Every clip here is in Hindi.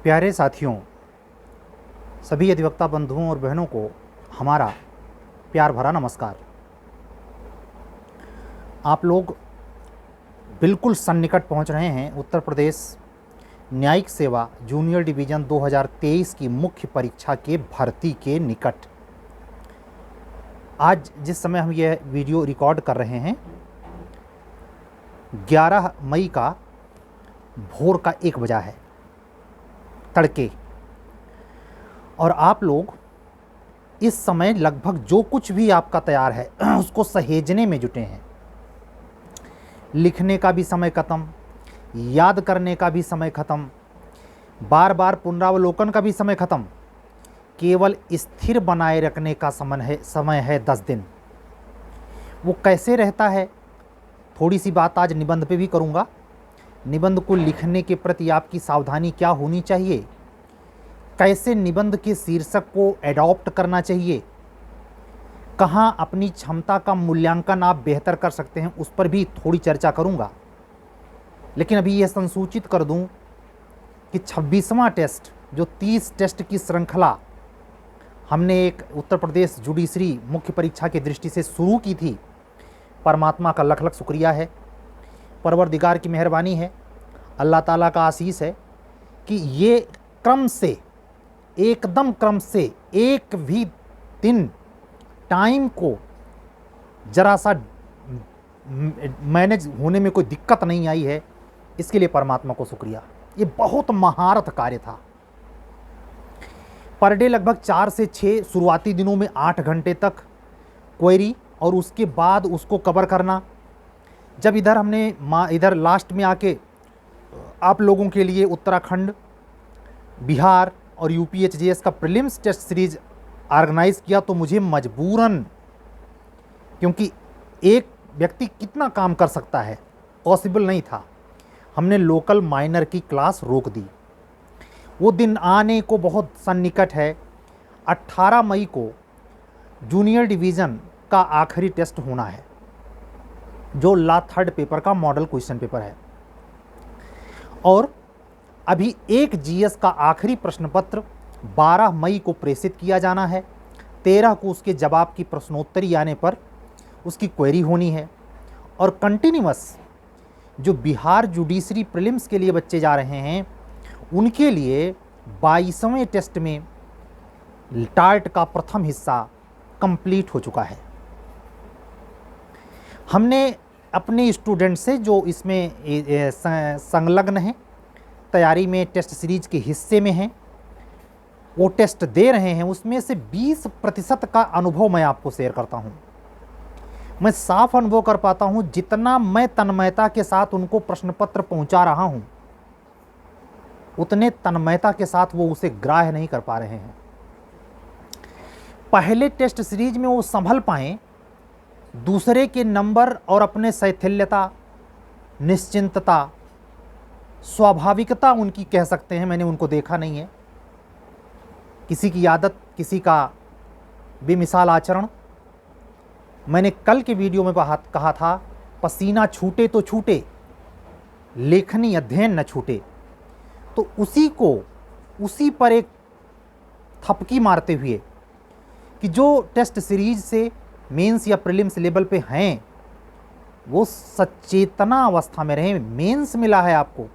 प्यारे साथियों, सभी अधिवक्ता बंधुओं और बहनों को हमारा प्यार भरा नमस्कार। आप लोग बिल्कुल सन्निकट पहुंच रहे हैं उत्तर प्रदेश न्यायिक सेवा जूनियर डिवीज़न 2023 की मुख्य परीक्षा के भर्ती के निकट। आज जिस समय हम यह वीडियो रिकॉर्ड कर रहे हैं 11 मई का भोर का 1 बजा है तड़के, और आप लोग इस समय लगभग जो कुछ भी आपका तैयार है उसको सहेजने में जुटे हैं। लिखने का भी समय ख़त्म, याद करने का भी समय ख़त्म, बार बार पुनरावलोकन का भी समय ख़त्म, केवल स्थिर बनाए रखने का समय है 10 दिन। वो कैसे रहता है, थोड़ी सी बात आज निबंध पे भी करूँगा। निबंध को लिखने के प्रति आपकी सावधानी क्या होनी चाहिए, कैसे निबंध के शीर्षक को एडॉप्ट करना चाहिए, कहाँ अपनी क्षमता का मूल्यांकन आप बेहतर कर सकते हैं, उस पर भी थोड़ी चर्चा करूँगा। लेकिन अभी यह संसूचित कर दूं कि 26वां टेस्ट, जो 30 टेस्ट की श्रृंखला हमने एक उत्तर प्रदेश जुडिशरी मुख्य परीक्षा की दृष्टि से शुरू की थी, परमात्मा का लख लख शुक्रिया है, परवरदिगार की मेहरबानी है, अल्लाह ताला का आशीष है कि ये क्रम से एकदम क्रम से एक भी दिन टाइम को जरा सा मैनेज होने में कोई दिक्कत नहीं आई है। इसके लिए परमात्मा को शुक्रिया। ये बहुत महारत कार्य था। पर डे लगभग 4 से 6, शुरुआती दिनों में 8 घंटे तक क्वेरी और उसके बाद उसको कवर करना। जब इधर हमने इधर लास्ट में आके आप लोगों के लिए उत्तराखंड, बिहार और यूपीएचजीएस का प्रीलिम्स टेस्ट सीरीज ऑर्गेनाइज किया तो मुझे मजबूरन, क्योंकि एक व्यक्ति कितना काम कर सकता है, पॉसिबल नहीं था, हमने लोकल माइनर की क्लास रोक दी। वो दिन आने को बहुत सन्निकट है। 18 मई को जूनियर डिवीज़न का आखिरी टेस्ट होना है, जो ला 3rd पेपर का मॉडल क्वेश्चन पेपर है, और अभी एक जीएस का आखिरी प्रश्न पत्र 12 मई को प्रेषित किया जाना है। 13 को उसके जवाब की प्रश्नोत्तरी आने पर उसकी क्वेरी होनी है, और कंटिन्यूअस जो बिहार जुडिशरी प्रीलिम्स के लिए बच्चे जा रहे हैं उनके लिए 22वें टेस्ट में टार्ट का प्रथम हिस्सा कंप्लीट हो चुका है। हमने अपने स्टूडेंट से जो इसमें संलग्न हैं, तैयारी में टेस्ट सीरीज के हिस्से में हैं, वो टेस्ट दे रहे हैं, उसमें से 20% का अनुभव मैं आपको शेयर करता हूं। मैं साफ अनुभव कर पाता हूं, जितना मैं तन्मयता के साथ उनको प्रश्न पत्र पहुंचा रहा हूं, उतने तन्मयता के साथ वो उसे ग्राह्य नहीं कर पा रहे हैं। पहले टेस्ट सीरीज में वो संभल पाएं, दूसरे के नंबर और अपने शैथिल्यता, निश्चिंतता, स्वाभाविकता उनकी कह सकते हैं, मैंने उनको देखा नहीं है। किसी की आदत, किसी का बेमिसाल आचरण। मैंने कल के वीडियो में कहा था, पसीना छूटे तो छूटे, लेखनी अध्ययन न छूटे। तो उसी पर एक थपकी मारते हुए कि जो टेस्ट सीरीज से मेंस या प्रीलिम्स लेवल पे हैं वो सचेतना अवस्था में रहें। मेंस मिला है आपको,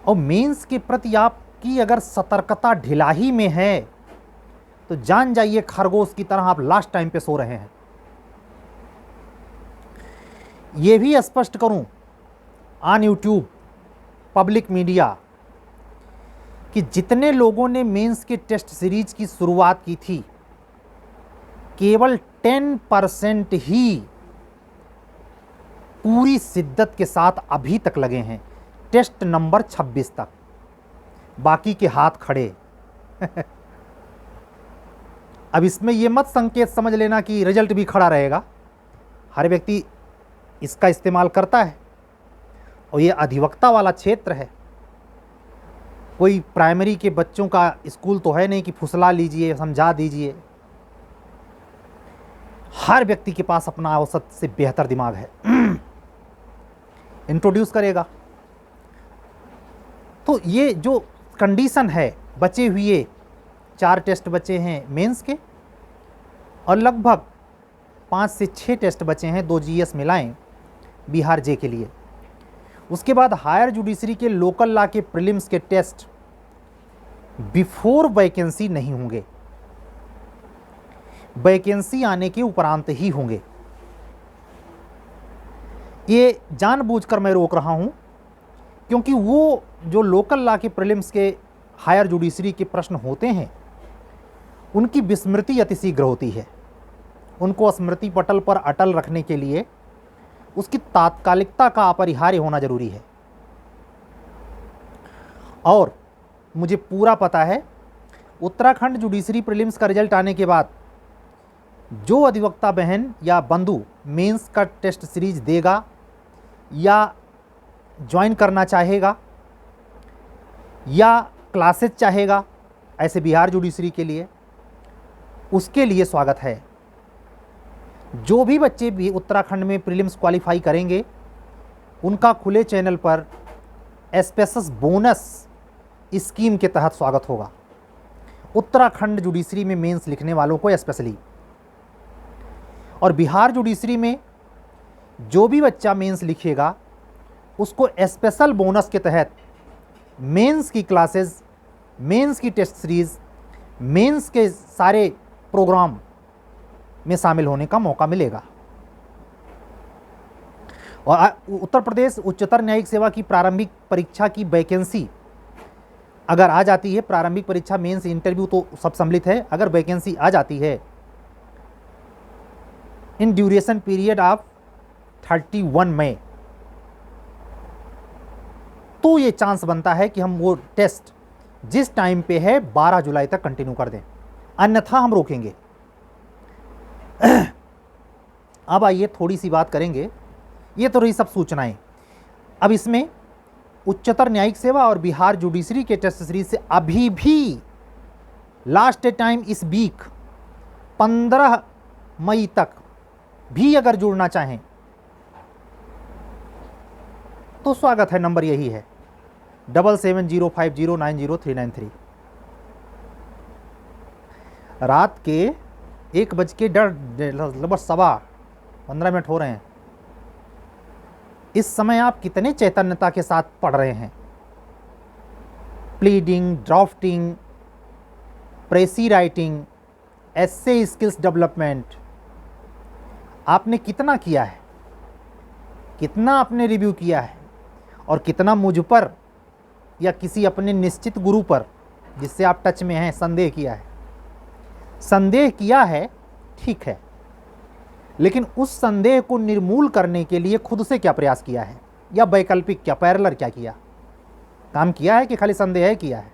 और मेंस के प्रति आपकी अगर सतर्कता ढिलाई में है तो जान जाइए खरगोश की तरह आप लास्ट टाइम पे सो रहे हैं। ये भी स्पष्ट करूं ऑन यूट्यूब, पब्लिक मीडिया, कि जितने लोगों ने मेंस के टेस्ट सीरीज की शुरुआत की थी, केवल 10% ही पूरी शिद्दत के साथ अभी तक लगे हैं टेस्ट नंबर 26 तक, बाकी के हाथ खड़े। अब इसमें यह मत संकेत समझ लेना कि रिजल्ट भी खड़ा रहेगा। हर व्यक्ति इसका इस्तेमाल करता है, और ये अधिवक्ता वाला क्षेत्र है। कोई प्राइमरी के बच्चों का स्कूल तो है नहीं कि फुसला लीजिए, समझा दीजिए। हर व्यक्ति के पास अपना औसत से बेहतर दिमाग है। इंट्रोड्यूस करेगा तो ये जो कंडीशन है, बचे हुए 4 टेस्ट बचे हैं मेंस के और लगभग 5 से 6 टेस्ट बचे हैं 2 जीएस मिलाएं बिहार जे के लिए। उसके बाद हायर जुडिशरी के लोकल लॉ के प्रीलिम्स के टेस्ट बिफोर वैकेंसी नहीं होंगे, वैकेंसी आने के उपरांत ही होंगे। ये जानबूझकर मैं रोक रहा हूं क्योंकि वो जो लोकल लॉ के प्रीलिम्स के हायर जुडिशरी के प्रश्न होते हैं उनकी विस्मृति अतिशीघ्र होती है। उनको स्मृति पटल पर अटल रखने के लिए उसकी तात्कालिकता का अपरिहार्य होना जरूरी है। और मुझे पूरा पता है उत्तराखंड जुडिशरी प्रीलिम्स का रिजल्ट आने के बाद जो अधिवक्ता बहन या बंधु मेंस का टेस्ट सीरीज देगा या ज्वाइन करना चाहेगा या क्लासेस चाहेगा ऐसे बिहार जुडिशरी के लिए, उसके लिए स्वागत है। जो भी बच्चे भी उत्तराखंड में प्रीलिम्स क्वालिफाई करेंगे उनका खुले चैनल पर स्पेशस बोनस स्कीम के तहत स्वागत होगा। उत्तराखंड जुडिशरी में मेंस लिखने वालों को स्पेशली, और बिहार जुडिशरी में जो भी बच्चा मेंस लिखेगा उसको स्पेशल बोनस के तहत मेंस की क्लासेस, मेंस की टेस्ट सीरीज, मेंस के सारे प्रोग्राम में शामिल होने का मौका मिलेगा। और उत्तर प्रदेश उच्चतर न्यायिक सेवा की प्रारंभिक परीक्षा की वैकेंसी अगर आ जाती है, प्रारंभिक परीक्षा मेंस इंटरव्यू तो सब सम्मिलित है, अगर वैकेंसी आ जाती है इन ड्यूरेशन पीरियड ऑफ 31 मई, तो ये चांस बनता है कि हम वो टेस्ट जिस टाइम पे है 12 जुलाई तक कंटिन्यू कर दें, अन्यथा हम रोकेंगे। अब आइए थोड़ी सी बात करेंगे, ये तो रही सब सूचनाएं। अब इसमें उच्चतर न्यायिक सेवा और बिहार जुडिशरी के टेस्ट सीरीज से अभी भी लास्ट टाइम इस वीक 15 मई तक भी अगर जुड़ना चाहें तो स्वागत है। नंबर यही है 7705090393। रात के 1:15 हो रहे हैं। इस समय आप कितने चैतन्यता के साथ पढ़ रहे हैं? प्लीडिंग, ड्राफ्टिंग, प्रेसी राइटिंग, एस्से स्किल्स डेवलपमेंट आपने कितना किया है, कितना आपने रिव्यू किया है और कितना मुझ पर या किसी अपने निश्चित गुरु पर जिससे आप टच में हैं संदेह किया है? संदेह किया है, ठीक है, लेकिन उस संदेह को निर्मूल करने के लिए खुद से क्या प्रयास किया है या वैकल्पिक क्या, पैरेलल क्या किया, काम किया है कि खाली संदेह किया है?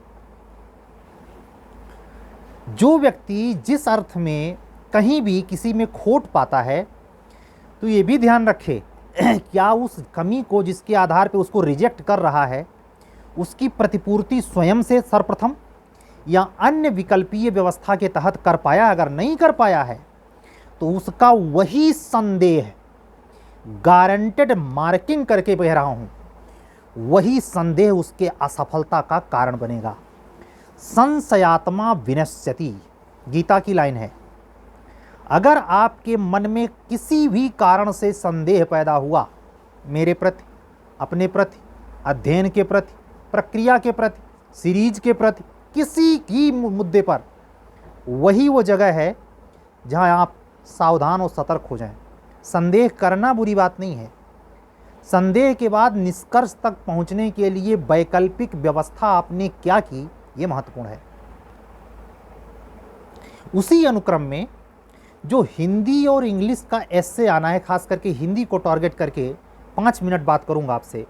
जो व्यक्ति जिस अर्थ में कहीं भी किसी में खोट पाता है तो ये भी ध्यान रखे क्या उस कमी को जिसके आधार पर उसको रिजेक्ट कर रहा है उसकी प्रतिपूर्ति स्वयं से सर्वप्रथम या अन्य विकल्पीय व्यवस्था के तहत कर पाया? अगर नहीं कर पाया है तो उसका वही संदेह, गारंटेड मार्किंग करके कह रहा हूं, वही संदेह उसके असफलता का कारण बनेगा। संशयात्मा विनश्यति गीता की लाइन है। अगर आपके मन में किसी भी कारण से संदेह पैदा हुआ मेरे प्रति, अपने प्रति, अध्ययन के प्रति, प्रक्रिया के प्रति, सीरीज के प्रति, किसी भी मुद्दे पर, वही वो जगह है जहां आप सावधान और सतर्क हो जाएं। संदेह करना बुरी बात नहीं है, संदेह के बाद निष्कर्ष तक पहुंचने के लिए वैकल्पिक व्यवस्था आपने क्या की, ये महत्वपूर्ण है। उसी अनुक्रम में जो हिंदी और इंग्लिश का एस्से आना है, खास करके हिंदी को टारगेट करके 5 मिनट बात करूंगा आपसे।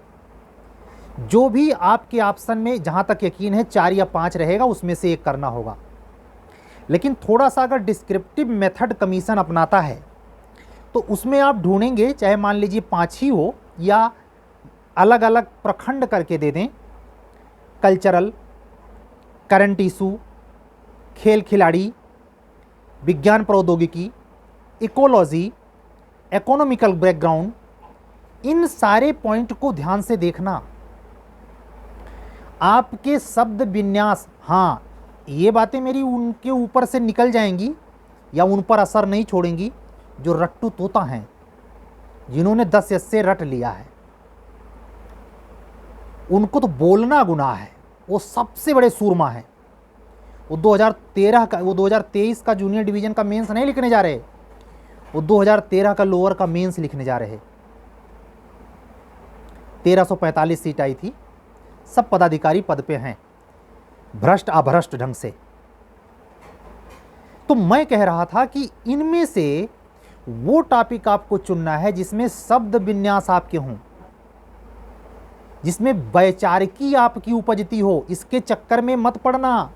जो भी आपके ऑप्शन में जहां तक यकीन है 4 या 5 रहेगा, उसमें से एक करना होगा। लेकिन थोड़ा सा अगर डिस्क्रिप्टिव मेथड कमीशन अपनाता है तो उसमें आप ढूंढेंगे, चाहे मान लीजिए 5 ही हो या अलग अलग प्रखंड करके दे दें, कल्चरल, करंट इशू, खेल खिलाड़ी, विज्ञान प्रौद्योगिकी, इकोलॉजी, इकोनॉमिकल बैकग्राउंड, इन सारे पॉइंट को ध्यान से देखना। आपके शब्द विन्यास, हाँ ये बातें मेरी उनके ऊपर से निकल जाएंगी या उन पर असर नहीं छोड़ेंगी जो रट्टू तोता हैं, जिन्होंने 10 से रट लिया है। उनको तो बोलना गुनाह है, वो सबसे बड़े सूरमा हैं। वो 2023 का जूनियर डिवीज़न का मेंस नहीं लिखने जा रहे, वो 2013 का लोअर का मेंस लिखने जा रहे। 1345 सीट आई थी, सब पदाधिकारी पद पे हैं, भ्रष्ट अभ्रष्ट ढंग से। तो मैं कह रहा था कि इनमें से वो टॉपिक आपको चुनना है जिसमें शब्द विन्यास आपके हों, जिसमें वैचारिकी आपकी उपजती हो। इसके चक्कर में मत पड़ना,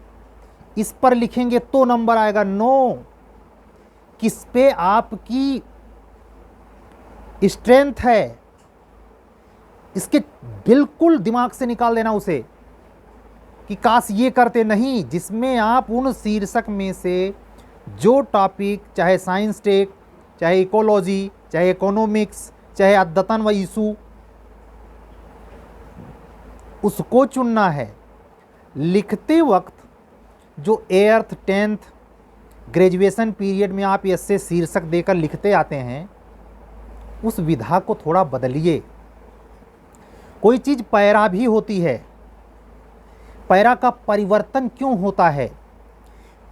इस पर लिखेंगे तो नंबर आएगा, नो, किस पे आपकी स्ट्रेंथ है, इसके बिल्कुल दिमाग से निकाल देना उसे कि काश ये करते नहीं। जिसमें आप उन शीर्षक में से जो टॉपिक, चाहे साइंस टेक, चाहे इकोलॉजी, चाहे इकोनॉमिक्स, चाहे अद्यतन व इशू, उसको चुनना है। लिखते वक्त जो 8th 10th ग्रेजुएशन पीरियड में आप ऐसे शीर्षक देकर लिखते आते हैं, उस विधा को थोड़ा बदलिए। कोई चीज़ पैरा भी होती है, पैरा का परिवर्तन क्यों होता है?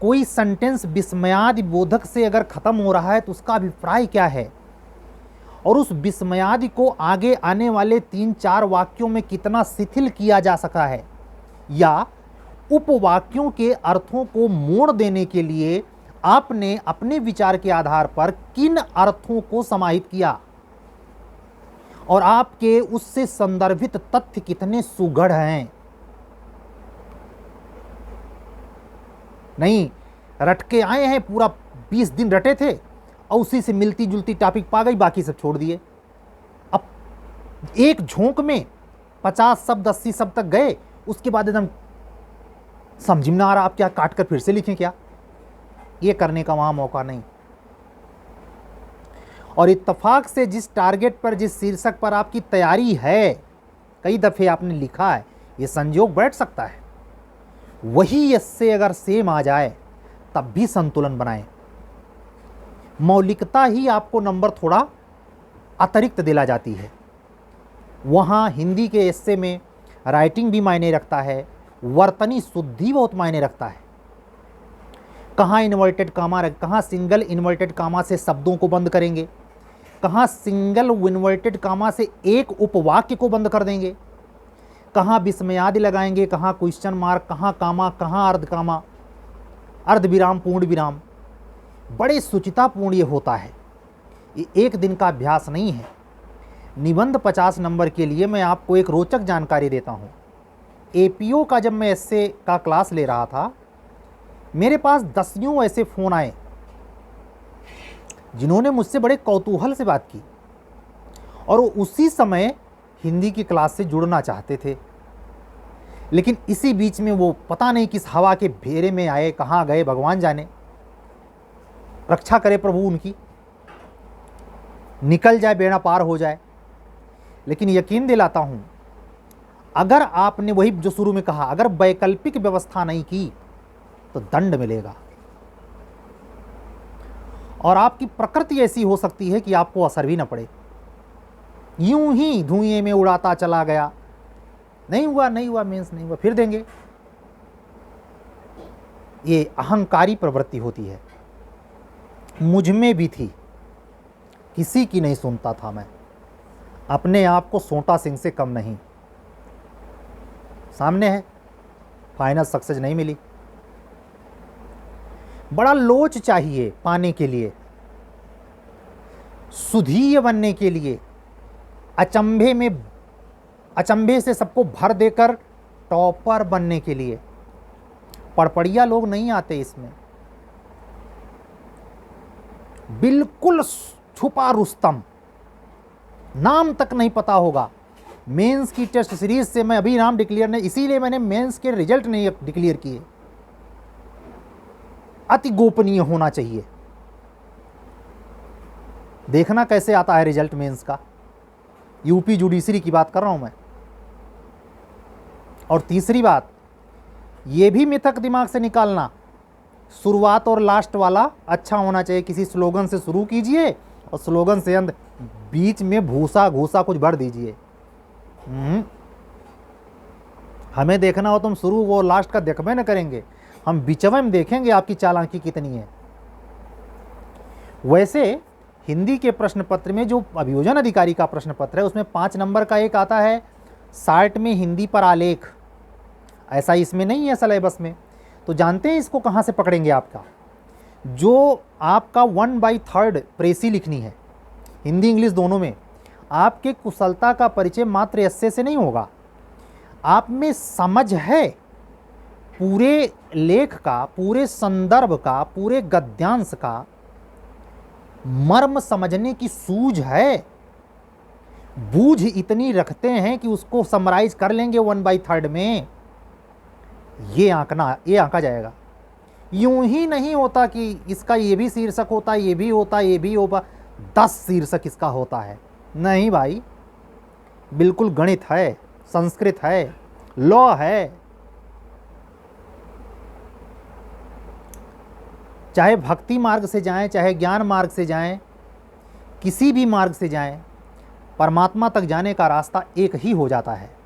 कोई सेंटेंस विस्मयादि बोधक से अगर ख़त्म हो रहा है तो उसका अभिप्राय क्या है, और उस विस्मयादि को आगे आने वाले 3-4 वाक्यों में कितना शिथिल किया जा सकता है, या उपवाक्यों के अर्थों को मोड़ देने के लिए आपने अपने विचार के आधार पर किन अर्थों को समाहित किया, और आपके उससे संदर्भित तथ्य कितने सुघड़ हैं। नहीं, रट के आए हैं, पूरा 20 दिन रटे थे और उसी से मिलती जुलती टॉपिक पा गई, बाकी सब छोड़ दिए। अब एक झोंक में 50 शब्द 80 शब्द तक गए, उसके बाद एकदम समझ में ना आ रहा आप क्या काट कर फिर से लिखें क्या। ये करने का वहां मौका नहीं। और इत्तेफाक से जिस टारगेट पर, जिस शीर्षक पर आपकी तैयारी है, कई दफ़े आपने लिखा है, ये संयोग बैठ सकता है, वही इससे अगर सेम आ जाए तब भी संतुलन बनाएं। मौलिकता ही आपको नंबर थोड़ा अतिरिक्त दिला जाती है। वहाँ हिंदी के एस्से में राइटिंग भी मायने रखता है, वर्तनी शुद्धि बहुत मायने रखता है। कहाँ इन्वर्टेड कामा, कहाँ सिंगल इन्वर्टेड कामा से शब्दों को बंद करेंगे, कहाँ सिंगल इन्वर्टेड कामा से एक उपवाक्य को बंद कर देंगे, कहाँ विस्मयादि लगाएंगे, कहाँ क्वेश्चन मार्क, कहाँ कामा, कहाँ अर्ध कामा, अर्ध विराम, पूर्ण विराम। बड़े सुचितापूर्ण ये होता है। ये एक दिन का अभ्यास नहीं है। निबंध 50 नंबर के लिए मैं आपको एक रोचक जानकारी देता हूँ। एपीओ का जब मैं एस्से का क्लास ले रहा था, मेरे पास दसियों ऐसे फ़ोन आए जिन्होंने मुझसे बड़े कौतूहल से बात की और वो उसी समय हिंदी की क्लास से जुड़ना चाहते थे। लेकिन इसी बीच में वो पता नहीं किस हवा के घेरे में आए, कहाँ गए भगवान जाने, रक्षा करे प्रभु उनकी, निकल जाए, बेड़ा पार हो जाए। लेकिन यकीन दिलाता हूँ, अगर आपने वही जो शुरू में कहा, अगर वैकल्पिक व्यवस्था नहीं की तो दंड मिलेगा। और आपकी प्रकृति ऐसी हो सकती है कि आपको असर भी न पड़े, यूं ही धुएं में उड़ाता चला गया, नहीं हुआ मेंस नहीं हुआ, फिर देंगे। ये अहंकारी प्रवृत्ति होती है। मुझ में भी थी, किसी की नहीं सुनता था मैं, अपने आप को सोटा सिंह से कम नहीं। सामने है, फाइनल सक्सेस नहीं मिली। बड़ा लोच चाहिए पाने के लिए, सुधीय बनने के लिए, अचंभे से सबको भर देकर टॉपर बनने के लिए। पड़पड़िया लोग नहीं आते इसमें। बिल्कुल छुपा रुस्तम, नाम तक नहीं पता होगा। मेंस की टेस्ट सीरीज से मैं अभी नाम डिक्लेयर नहीं, इसीलिए मैंने मेंस के रिजल्ट नहीं डिक्लेयर किए। अति गोपनीय होना चाहिए। देखना कैसे आता है रिजल्ट मेंस का। यूपी जुडिशरी की बात कर रहा हूं मैं। और तीसरी बात, ये भी मिथक दिमाग से निकालना, शुरुआत और लास्ट वाला अच्छा होना चाहिए। किसी स्लोगन से शुरू कीजिए और स्लोगन से अंत, बीच में भूसा घूसा कुछ भर दीजिए। हमें देखना हो तो हम शुरू वो लास्ट का देखबे न करेंगे, हम बीचवे में देखेंगे आपकी चालाकी कितनी है। वैसे हिंदी के प्रश्न पत्र में जो अभियोजन अधिकारी का प्रश्न पत्र है उसमें 5 नंबर का एक आता है 60 में हिंदी पर आलेख, ऐसा इसमें नहीं है सिलेबस में। तो जानते हैं इसको कहाँ से पकड़ेंगे? आपका जो आपका 1/3 प्रेसी लिखनी है, हिंदी इंग्लिश दोनों में, आपके कुशलता का परिचय मात्र एस्से से नहीं होगा। आप में समझ है पूरे लेख का, पूरे संदर्भ का, पूरे गद्यांश का मर्म समझने की सूझ है, बूझ इतनी रखते हैं कि उसको समराइज कर लेंगे 1/3 में। ये आंका जाएगा। यूं ही नहीं होता कि इसका ये भी शीर्षक होता, ये भी होता, ये भी होता, 10 शीर्षक इसका होता है। नहीं भाई, बिल्कुल गणित है, संस्कृत है, लॉ है। चाहे भक्ति मार्ग से जाएं, चाहे ज्ञान मार्ग से जाएं, किसी भी मार्ग से जाएं, परमात्मा तक जाने का रास्ता एक ही हो जाता है।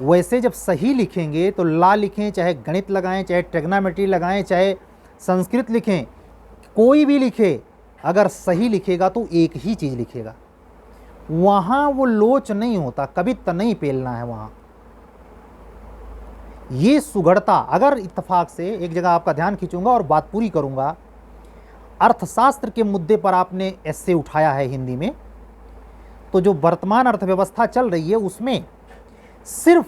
वैसे जब सही लिखेंगे तो ला लिखें, चाहे गणित लगाएं, चाहे ट्रिग्नोमेट्री लगाएं, चाहे संस्कृत लिखें, कोई भी लिखे, अगर सही लिखेगा तो एक ही चीज़ लिखेगा। वहाँ वो लोच नहीं होता, कभी तो नहीं पेलना है वहाँ। ये सुगढ़ता, अगर इत्तेफाक से एक जगह आपका ध्यान खींचूंगा और बात पूरी करूंगा, अर्थशास्त्र के मुद्दे पर आपने एस्से उठाया है हिंदी में, तो जो वर्तमान अर्थव्यवस्था चल रही है उसमें सिर्फ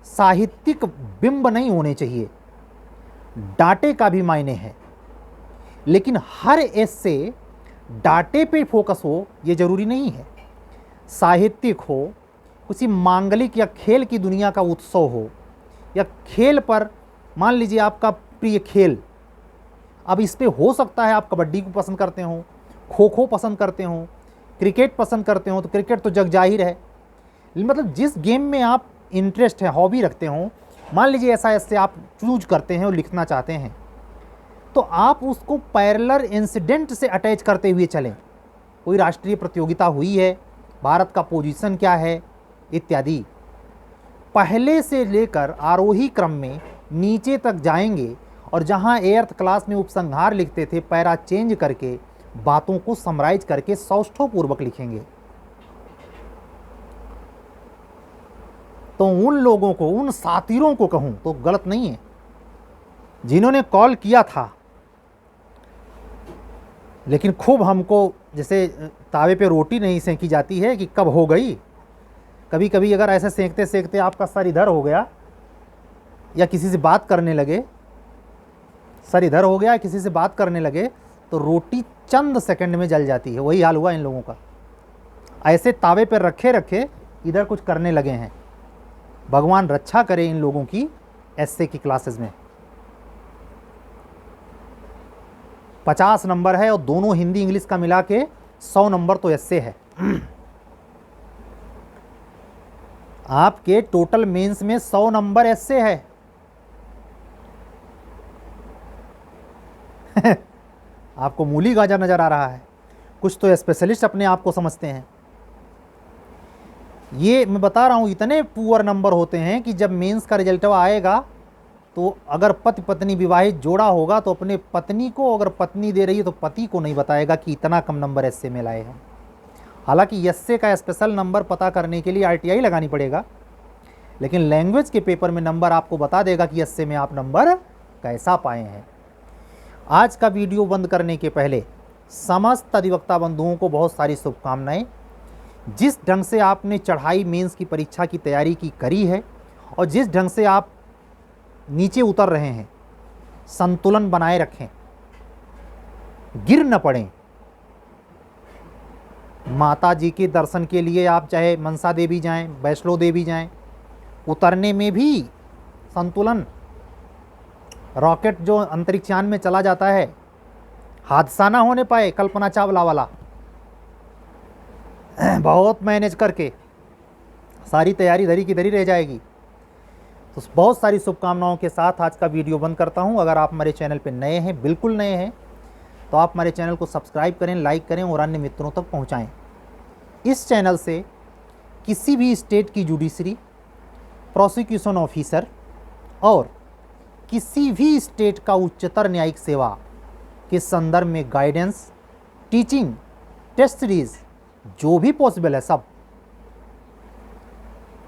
साहित्यिक बिंब नहीं होने चाहिए, डाटे का भी मायने है। लेकिन हर एस्से डाटे पे फोकस हो ये जरूरी नहीं है। साहित्यिक हो, किसी मांगलिक या खेल की दुनिया का उत्सव हो, या खेल पर, मान लीजिए आपका प्रिय खेल, अब इस पे हो सकता है आप कबड्डी को पसंद करते हो, खो खो पसंद करते हो, क्रिकेट पसंद करते हो, तो क्रिकेट तो जग जाहिर है। मतलब जिस गेम में आप इंटरेस्ट है, हॉबी रखते हो, मान लीजिए ऐसा ऐसे आप चूज करते हैं और लिखना चाहते हैं, तो आप उसको पैरेलल इंसिडेंट से अटैच करते हुए चलें। कोई राष्ट्रीय प्रतियोगिता हुई है, भारत का पोजीशन क्या है, इत्यादि। पहले से लेकर आरोही क्रम में नीचे तक जाएंगे और जहां 8th क्लास में उपसंहार लिखते थे, पैरा चेंज करके बातों को समराइज करके सौष्ठवपूर्वक लिखेंगे। तो उन लोगों को, उन साथीरों को कहूं तो गलत नहीं है जिन्होंने कॉल किया था, लेकिन खूब हमको, जैसे तावे पे रोटी नहीं सेंकी जाती है कि कब हो गई, कभी कभी अगर ऐसे सेंकते सेंकते आपका सर इधर हो गया या किसी से बात करने लगे, सर इधर हो गया, किसी से बात करने लगे, तो रोटी चंद सेकंड में जल जाती है। वही हाल हुआ इन लोगों का, ऐसे तावे पर रखे रखे इधर कुछ करने लगे हैं। भगवान रक्षा करे इन लोगों की एस्से की क्लासेस में। 50 नंबर है और दोनों हिंदी इंग्लिश का मिला के 100 नंबर तो एस्से है। आपके टोटल मेंस में 100 नंबर एस्से है। आपको मूली गाजर नजर आ रहा है, कुछ तो स्पेशलिस्ट अपने आप को समझते हैं। ये मैं बता रहा हूँ, इतने पुअर नंबर होते हैं कि जब मेंस का रिजल्ट आएगा तो अगर पति पत्नी विवाहित जोड़ा होगा तो अपने पत्नी को, अगर पत्नी दे रही है तो पति को नहीं बताएगा कि इतना कम नंबर एस्से में लाए हैं। हालांकि एस्से का स्पेशल नंबर पता करने के लिए RTI लगानी पड़ेगा, लेकिन लैंग्वेज के पेपर में नंबर आपको बता देगा कि एस्से में आप नंबर कैसा पाए हैं। आज का वीडियो बंद करने के पहले समस्त अधिवक्ता बंधुओं को बहुत सारी शुभकामनाएं। जिस ढंग से आपने चढ़ाई मेंस की परीक्षा की तैयारी की करी है और जिस ढंग से आप नीचे उतर रहे हैं, संतुलन बनाए रखें, गिर न पड़ें। माता जी के दर्शन के लिए आप चाहे मनसा देवी जाएं, वैष्णो देवी जाएं, उतरने में भी संतुलन। रॉकेट जो अंतरिक्षयान में चला जाता है, हादसा ना होने पाए कल्पना चावला वाला, बहुत मैनेज करके सारी तैयारी धरी की धरी रह जाएगी। तो बहुत सारी शुभकामनाओं के साथ आज का वीडियो बंद करता हूं। अगर आप हमारे चैनल पर नए हैं, बिल्कुल नए हैं, तो आप हमारे चैनल को सब्सक्राइब करें, लाइक करें और अन्य मित्रों तक पहुंचाएं। इस चैनल से किसी भी स्टेट की जुडिशरी, प्रोसिक्यूशन ऑफिसर और किसी भी स्टेट का उच्चतर न्यायिक सेवा के संदर्भ में गाइडेंस, टीचिंग, टेस्ट सीरीज जो भी पॉसिबल है सब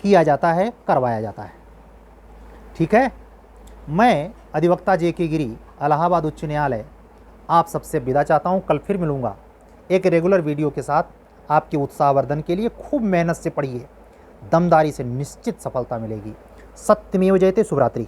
किया जाता है, करवाया जाता है। ठीक है, मैं अधिवक्ता JK गिरी, इलाहाबाद उच्च न्यायालय, आप सबसे विदा चाहता हूँ। कल फिर मिलूँगा एक रेगुलर वीडियो के साथ। आपके उत्साहवर्धन के लिए खूब मेहनत से पढ़िए, दमदारी से निश्चित सफलता मिलेगी। सत्यमेव जयते। शुभ रात्रि।